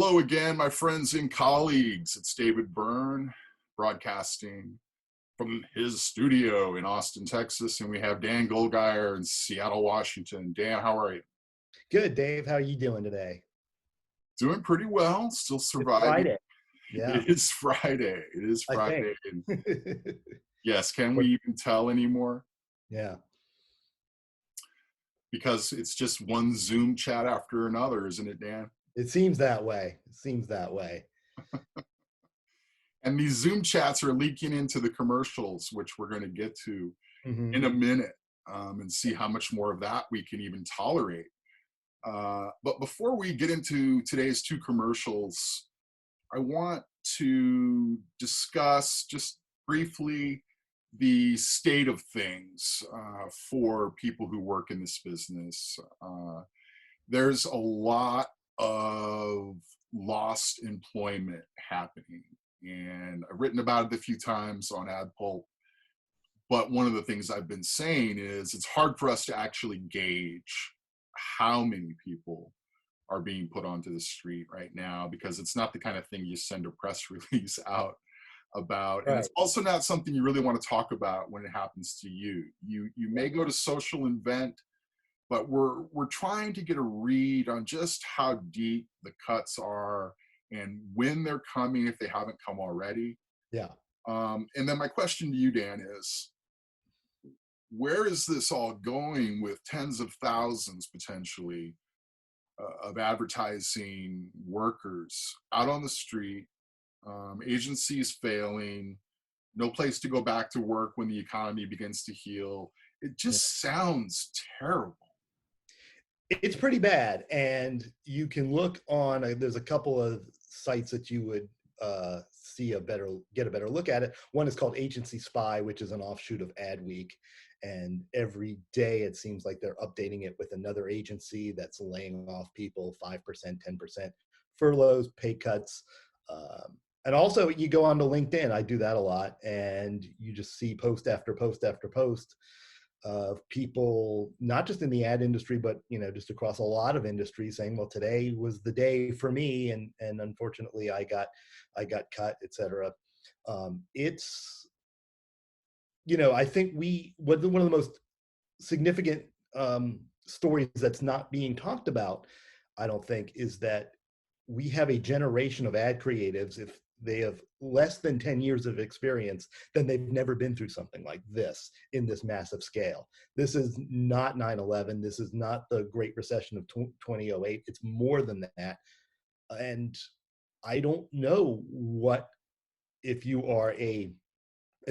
Hello again, my friends and colleagues. It's David Byrne broadcasting from his studio in Austin, Texas, and we have Dan Goldgeier in Seattle, Washington. Dan, how are you? Good, Dave. How are you doing today? Doing pretty well, still It's surviving. Friday. Yeah, It is Friday. It is I think. Friday. And yes, can we even tell anymore? Yeah. Because it's just one Zoom chat after another, isn't it, Dan? It seems that way. It seems that way. And these Zoom chats are leaking into the commercials, which we're going to get to in a minute, and see how much more of that we can even tolerate. But before we get into today's two commercials, I want to discuss just briefly the state of things for people who work in this business. There's a lot of lost employment happening, and I've written about it a few times on AdPulp. But one of the things I've been saying is it's hard for us to actually gauge how many people are being put onto the street right now, because it's not the kind of thing you send a press release out about. And it's also not something you really want to talk about when it happens to you. You may go to social event, but we're trying to get a read on just how deep the cuts are and when they're coming, if they haven't come already. Yeah. And then my question to you, Dan, is where is this all going with tens of thousands potentially of advertising workers out on the street, agencies failing, no place to go back to work when the economy begins to heal? It just sounds terrible. It's pretty bad. And you can look on, there's a couple of sites that you would get a better look at it. One is called Agency Spy, which is an offshoot of Adweek. And every day it seems like they're updating it with another agency that's laying off people, 5%, 10%, furloughs, pay cuts. And also you go onto LinkedIn, I do that a lot, and you just see post after post after post of people, not just in the ad industry, but just across a lot of industries, saying, well, today was the day for me, and unfortunately I got cut, etc. It's, I think one of the most significant stories that's not being talked about, I don't think, is that we have a generation of ad creatives. If they have less than 10 years of experience, then they've never been through something like this in this massive scale. This is not 9/11. This is not the Great Recession of 2008. It's more than that. And I don't know if you are a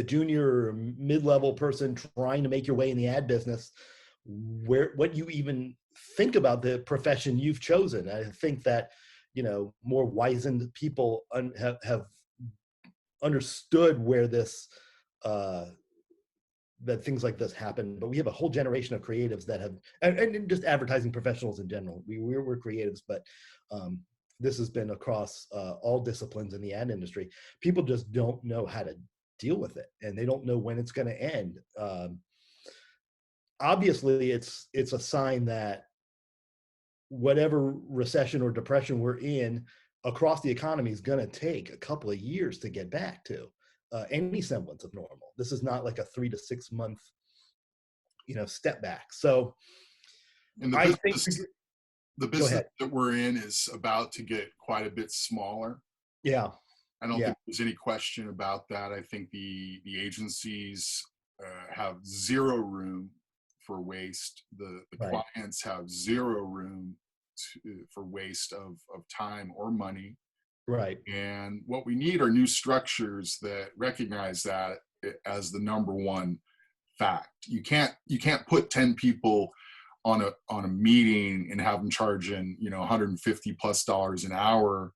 junior or mid-level person trying to make your way in the ad business, what you even think about the profession you've chosen. I think that more wizened people have understood where this that things like this happen. But we have a whole generation of creatives that have, and just advertising professionals in general. We're creatives, but this has been across all disciplines in the ad industry. People just don't know how to deal with it, and they don't know when it's going to end. Obviously, it's a sign that whatever recession or depression we're in across the economy is going to take a couple of years to get back to any semblance of normal. This is not like a 3 to 6 month, step back. So and I think the business that we're in is about to get quite a bit smaller. Yeah. I don't think there's any question about that. I think the agencies have zero room for waste. The clients have zero room for waste of time or money. Right. And what we need are new structures that recognize that as the number one fact. You can't put 10 people on a meeting and have them charging $150+ an hour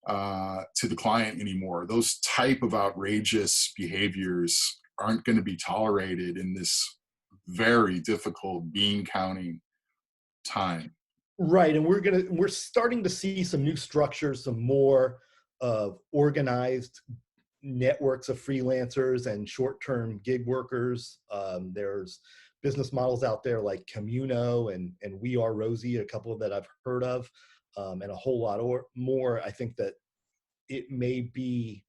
to the client anymore. Those type of outrageous behaviors aren't going to be tolerated in this very difficult bean counting time. Right, and we're starting to see some new structures, some more organized networks of freelancers and short-term gig workers. There's business models out there like Communo and We Are Rosie, a couple that I've heard of, and a whole lot or more. I think that it may be,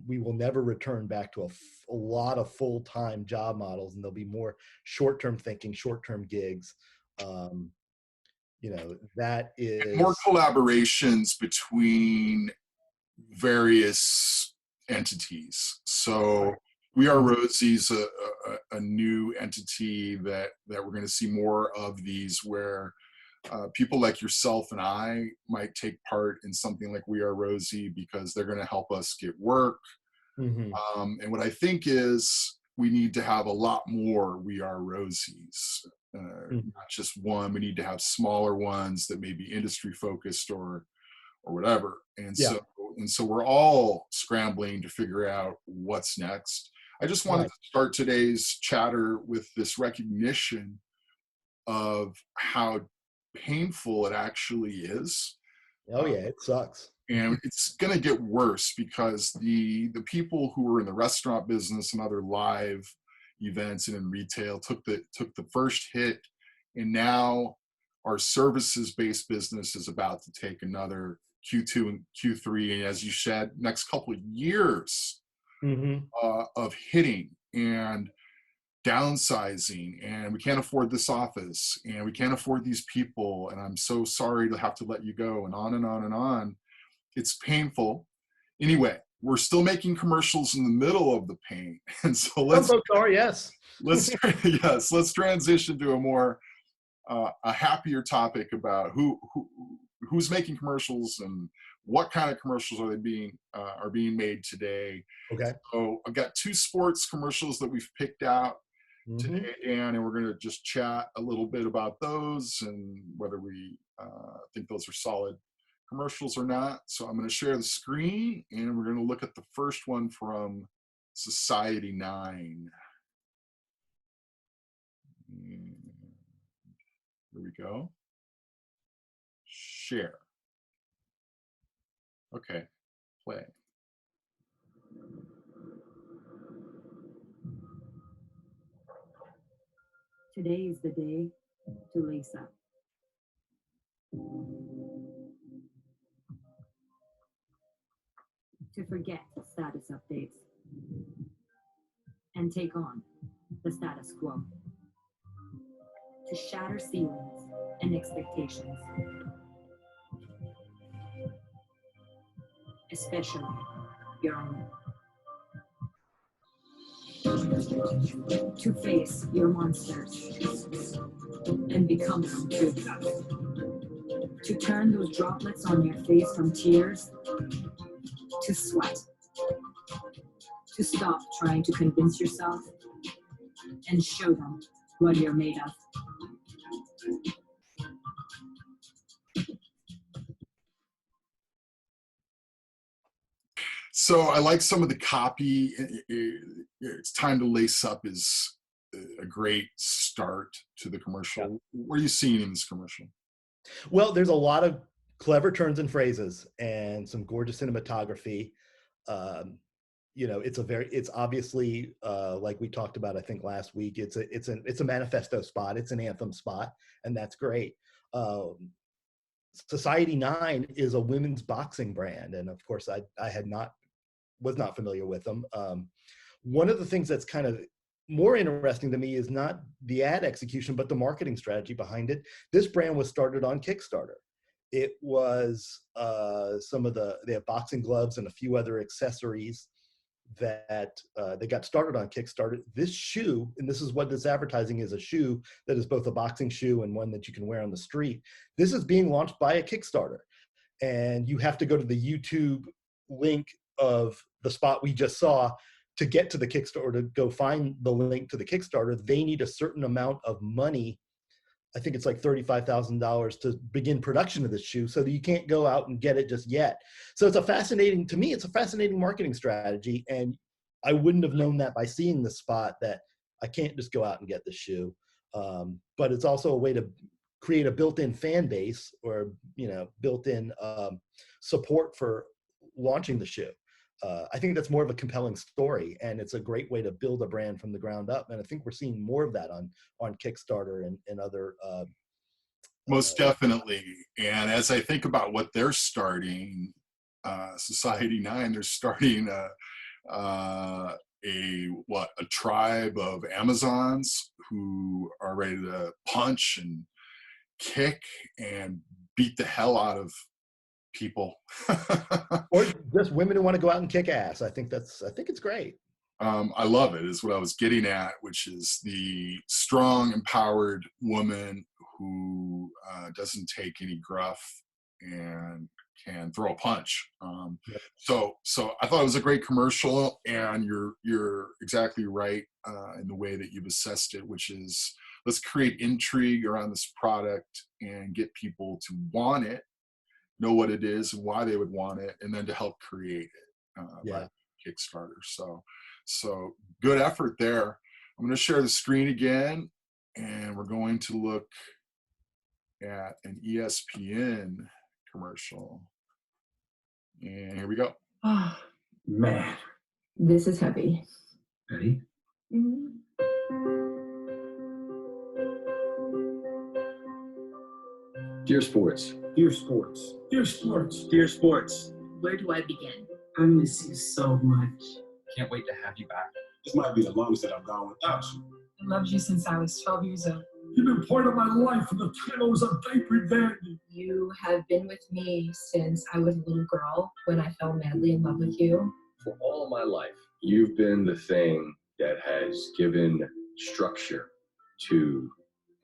we will never return back to a lot of full-time job models, and there'll be more short-term thinking, short-term gigs. Um, that More is, collaborations between various entities. So right. We Are Mhm. Rosie's a new entity that we're going to see more of these, where people like yourself and I might take part in something like We Are Rosie because they're going to help us get work. Mhm. And what I think is we need to have a lot more We Are Rosies, Mhm. not just one. We need to have smaller ones that may be industry focused or whatever. Yeah. And so we're all scrambling to figure out what's next. I just wanted Right. to start today's chatter with this recognition of how painful it actually is. Oh Uh, yeah, it sucks. and it's going to get worse because the people who are in the restaurant business and other live events and in retail took the first hit, and now our services based business is about to take another Q2 and Q3, and as you said, next couple of years Hmm. of hitting and downsizing, and we can't afford this office, and we can't afford these people, and I'm so sorry to have to let you go, and on and on and on. It's painful. Anyway, we're still making commercials in the middle of the pain, and so Some folks are, yes. let's yes, let's transition to a more a happier topic about who's making commercials and what kind of commercials are being made today. Okay. So I've got two sports commercials that we've picked out Hmm. today, Dan, and we're going to just chat a little bit about those and whether we think those are solid commercials or not. So I'm going to share the screen, and we're going to look at the first one from Society 9. And here we go. Share. Okay, play. Today is the day to lace up. To forget status updates and take on the status quo. To shatter ceilings and expectations, especially your own. To face your monsters and become them too. To turn those droplets on your face from tears to sweat. To stop trying to convince yourself and show them what you're made of. So I like some of the copy. It's time to lace up is a great start to the Yeah. commercial. What are you seeing in this commercial? Well, there's a lot of clever turns and phrases and some gorgeous cinematography. Um, it's obviously, like we talked about, I think last week, it's a manifesto spot. It's an anthem spot, and that's great. Um, Society 9 is a women's boxing brand, and of course, I was not familiar with them. One of the things that's kind of more interesting to me is not the ad execution, but the marketing strategy behind it. This brand was started on Kickstarter. It was they have boxing gloves and a few other accessories that they got started on Kickstarter. This shoe, and this is what this advertising is, a shoe that is both a boxing shoe and one that you can wear on the street. This is being launched by a Kickstarter. And you have to go to the YouTube link of the spot we just saw to get to the Kickstarter, to go find the link to the Kickstarter. They need a certain amount of money. I think it's like $35,000 to begin production of this shoe, so that you can't go out and get it just yet. So it's a fascinating marketing strategy. And I wouldn't have known that by seeing the spot, that I can't just go out and get the shoe. But it's also a way to create a built-in fan base, or built-in support for launching the shoe. I think that's more of a compelling story, and it's a great way to build a brand from the ground up. And I think we're seeing more of that on Kickstarter and other Most definitely. And as I think about what they're starting, Society 9, they're starting a tribe of Amazons who are ready to punch and kick and beat the hell out of people. Or just women who want to go out and kick ass. I think it's great. I love it, is what I was getting at, which is the strong, empowered woman who doesn't take any gruff and can throw a punch. Yep. So I thought it was a great commercial, and you're exactly right in the way that you've assessed it, which is let's create intrigue around this product and get people to want it, know what it is and why they would want it, and then to help create it. Like Kickstarter. So good effort there. I'm going to share the screen again, and we're going to look at an ESPN commercial. And here we go. Oh, Man. this is heavy. Ready? Mhm. Dear Sports. Dear Sports. Dear Sports. Dear Sports. Where do I begin? I miss you so much. Can't wait to have you back. This might be the longest that I've gone without you. I loved you since I was 12 years old. You've been part of my life from the time I was a diaper dandy. You have been with me since I was a little girl when I fell madly in love with you. For all of my life, you've been the thing that has given structure to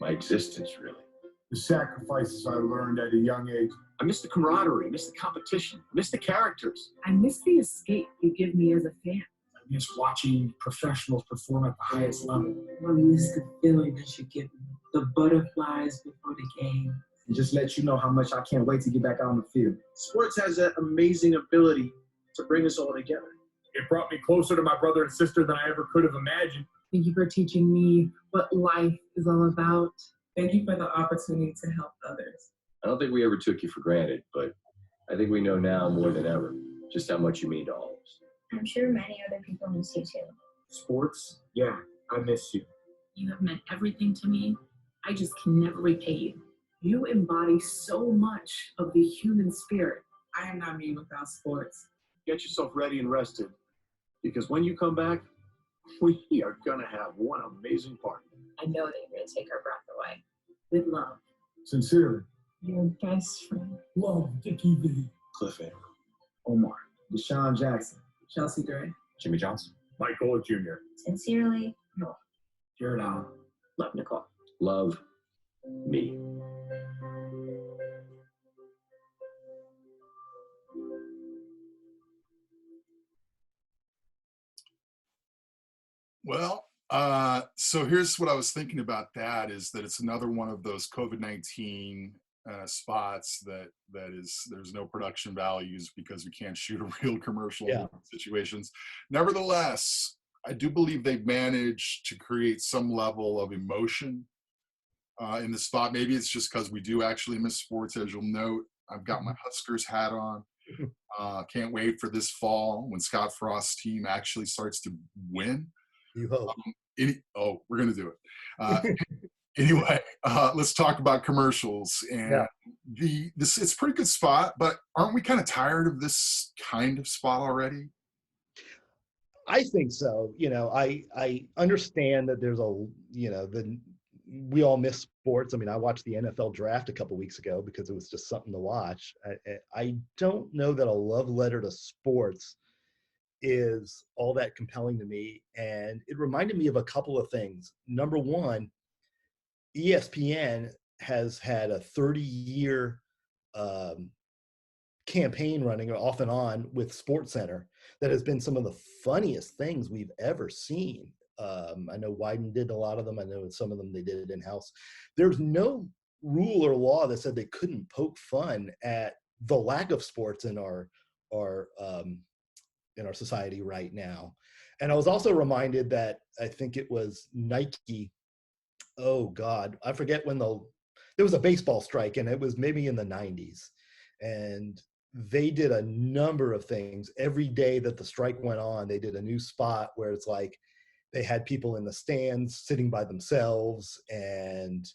my existence, really. The sacrifices I learned at a young age. I miss the camaraderie, I miss the competition, I miss the characters. I miss the escape you give me as a fan. I miss watching professionals perform at the highest level. I miss the feeling that you give me, the butterflies before the game. And just let you know how much I can't wait to get back out on the field. Sports has that amazing ability to bring us all together. It brought me closer to my brother and sister than I ever could have imagined. Thank you for teaching me what life is all about. Thank you for the opportunity to help others. I don't think we ever took you for granted, but I think we know now more than ever just how much you mean to all of us. I'm sure many other people miss you too. Sports? Yeah, I miss you. You have meant everything to me. I just can never repay you. You embody so much of the human spirit. I am not me without sports. Get yourself ready and rested, because when you come back, we are going to have one amazing party. I know that you're going to take our breath away. With love. Sincerely. Your best friend. Love, Dickie V. Cliffhanger. Omar. Deshaun Jackson. Chelsea Gray. Jimmy Johnson. Michael Jr. Sincerely, Jared Allen. Love, Nicole. Love me. Well, so here's what I was thinking about that is that it's another one of those COVID-19 spots that there's no production values because we can't shoot a real commercial in situations. Nevertheless, I do believe they've managed to create some level of emotion in the spot. Maybe it's just because we do actually miss sports. As you'll note, I've got my Huskers hat on. Can't wait for this fall when Scott Frost's team actually starts to win. You hope. We're gonna do it. Anyway, let's talk about commercials. And it's a pretty good spot, but aren't we kind of tired of this kind of spot already? I think so. I understand that there's we all miss sports. I mean, I watched the NFL draft a couple weeks ago because it was just something to watch. I don't know that a love letter to sports is all that compelling to me. And it reminded me of a couple of things. Number one, ESPN has had a 30-year campaign running off and on with SportsCenter that has been some of the funniest things we've ever seen. I know Wyden did a lot of them. I know some of them they did it in-house. There's no rule or law that said they couldn't poke fun at the lack of sports in our society right now. And I was also reminded that I think it was Nike. Oh God, I forget when there was a baseball strike, and it was maybe in the 90s. And they did a number of things. Every day that the strike went on, they did a new spot where it's like they had people in the stands sitting by themselves and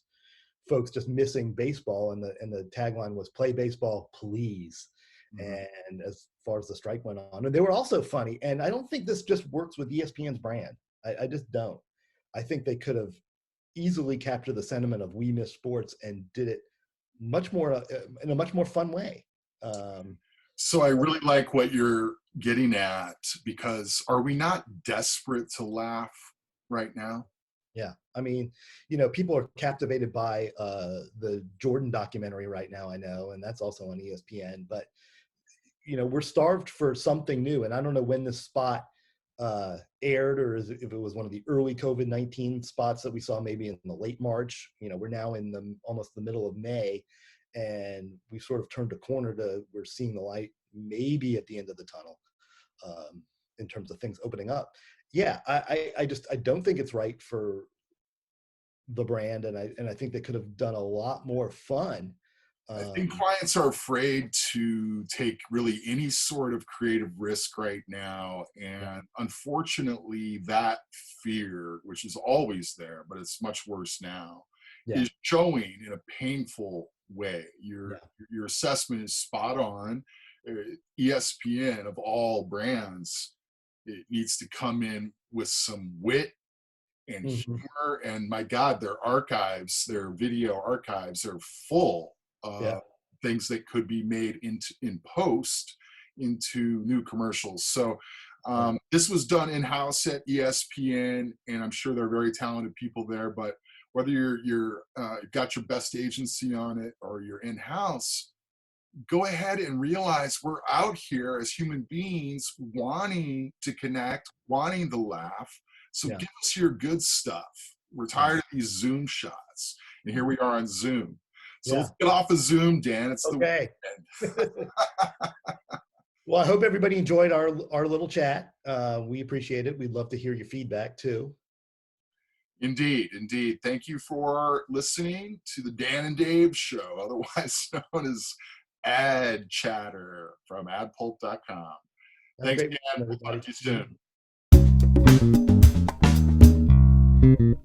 folks just missing baseball, and the tagline was "Play baseball, please." And as far as the strike went on, and they were also funny. And I don't think this just works with ESPN's brand. I just don't. I think they could have easily captured the sentiment of "We miss sports" and did it much more in a much more fun way. So I really like what you're getting at, because are we not desperate to laugh right now? Yeah. I mean, people are captivated by the Jordan documentary right now, I know, and that's also on ESPN. But, we're starved for something new. And I don't know when this spot aired, or if it was one of the early COVID-19 spots that we saw maybe in the late March. We're now in almost the middle of May, and we sort of turned a corner we're seeing the light maybe at the end of the tunnel in terms of things opening up. Yeah, I don't think it's right for the brand, and I think they could have done a lot more fun. I think clients are afraid to take really any sort of creative risk right now. And unfortunately, that fear, which is always there, but it's much worse now, is showing in a painful way. Your assessment is spot on. ESPN, of all brands, it needs to come in with some wit and humor. And my God, their video archives are full things that could be made in post into new commercials. So this was done in-house at ESPN, and I'm sure they're very talented people there. But whether you're got your best agency on it or you're in-house, go ahead and realize we're out here as human beings wanting to connect, wanting to laugh. So give us your good stuff. We're tired of these Zoom shots, and here we are on Zoom. So let's get off of Zoom, Dan. It's the weekend. Well, I hope everybody enjoyed our little chat. We appreciate it. We'd love to hear your feedback too. Indeed. Thank you for listening to the Dan and Dave Show, otherwise known as Ad Chatter from adpulp.com. Thanks again. We'll talk to you soon.